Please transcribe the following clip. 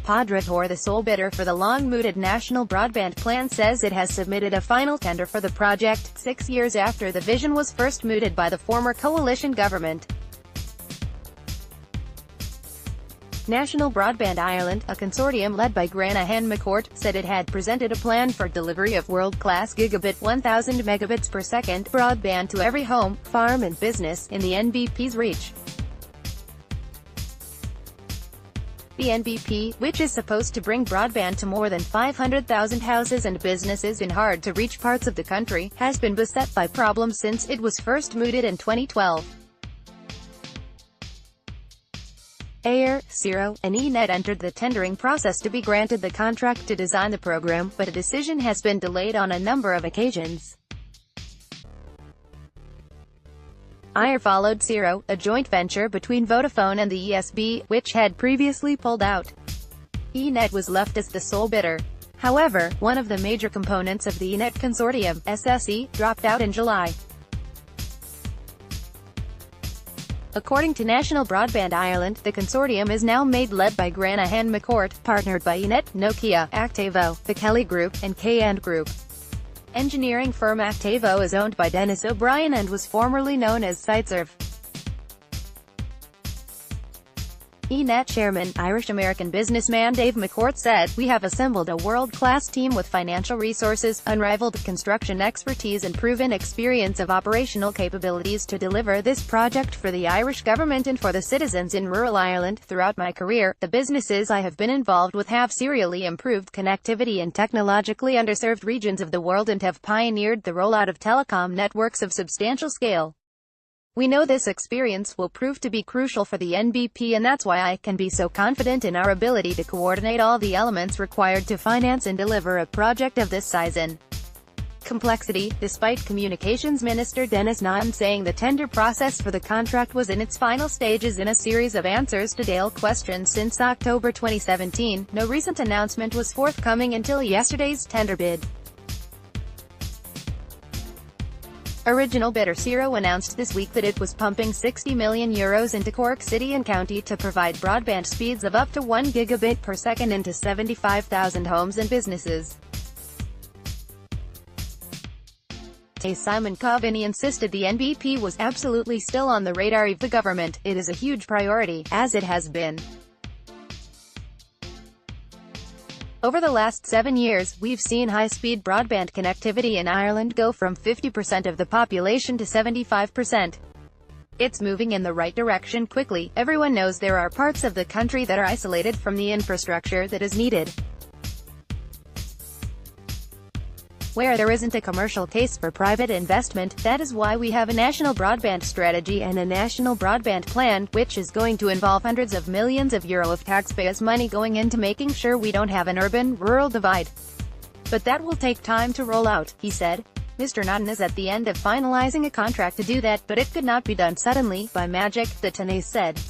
Pádraig Hoare, the sole bidder for the long-mooted National Broadband Plan, says it has submitted a final tender for the project, 6 years after the vision was first mooted by the former coalition government. National Broadband Ireland, a consortium led by Granahan McCourt, said it had presented a plan for delivery of world-class gigabit 1000 megabits per second broadband to every home, farm and business in the NBP's reach. The NBP, which is supposed to bring broadband to more than 500,000 houses and businesses in hard-to-reach parts of the country, has been beset by problems since it was first mooted in 2012. Air, Zero, and ENET entered the tendering process to be granted the contract to design the program, but a decision has been delayed on a number of occasions. Air followed Zero, a joint venture between Vodafone and the ESB, which had previously pulled out. ENET was left as the sole bidder. However, one of the major components of the ENET consortium, SSE, dropped out in July. According to National Broadband Ireland, the consortium is now led by Granahan McCourt, partnered by ENET, Nokia, Actavo, the Kelly Group, and K&N Group. Engineering firm Actavo is owned by Dennis O'Brien and was formerly known as Siteserve. ENET chairman, Irish-American businessman Dave McCourt said, "We have assembled a world-class team with financial resources, unrivaled construction expertise and proven experience of operational capabilities to deliver this project for the Irish government and for the citizens in rural Ireland. Throughout my career, the businesses I have been involved with have serially improved connectivity in technologically underserved regions of the world and have pioneered the rollout of telecom networks of substantial scale. We know this experience will prove to be crucial for the NBP, and that's why I can be so confident in our ability to coordinate all the elements required to finance and deliver a project of this size and complexity," despite Communications Minister Denis Naughton saying the tender process for the contract was in its final stages in a series of answers to Dáil questions since October 2017. No recent announcement was forthcoming until yesterday's tender bid. Original bidder Zero announced this week that it was pumping €60 million into Cork City and County to provide broadband speeds of up to 1 gigabit per second into 75,000 homes and businesses. Simon Coveney insisted the NBP was absolutely still on the radar of the government. "It is a huge priority, as it has been. Over the last 7 years, we've seen high-speed broadband connectivity in Ireland go from 50% of the population to 75%. It's moving in the right direction quickly. Everyone knows there are parts of the country that are isolated from the infrastructure that is needed, where there isn't a commercial case for private investment. That is why we have a national broadband strategy and a national broadband plan, which is going to involve hundreds of millions of euro of taxpayers' money going into making sure we don't have an urban-rural divide. But that will take time to roll out," he said. Mr. Naughton is at the end of finalizing a contract to do that, but it could not be done suddenly, by magic, the Taoiseach said.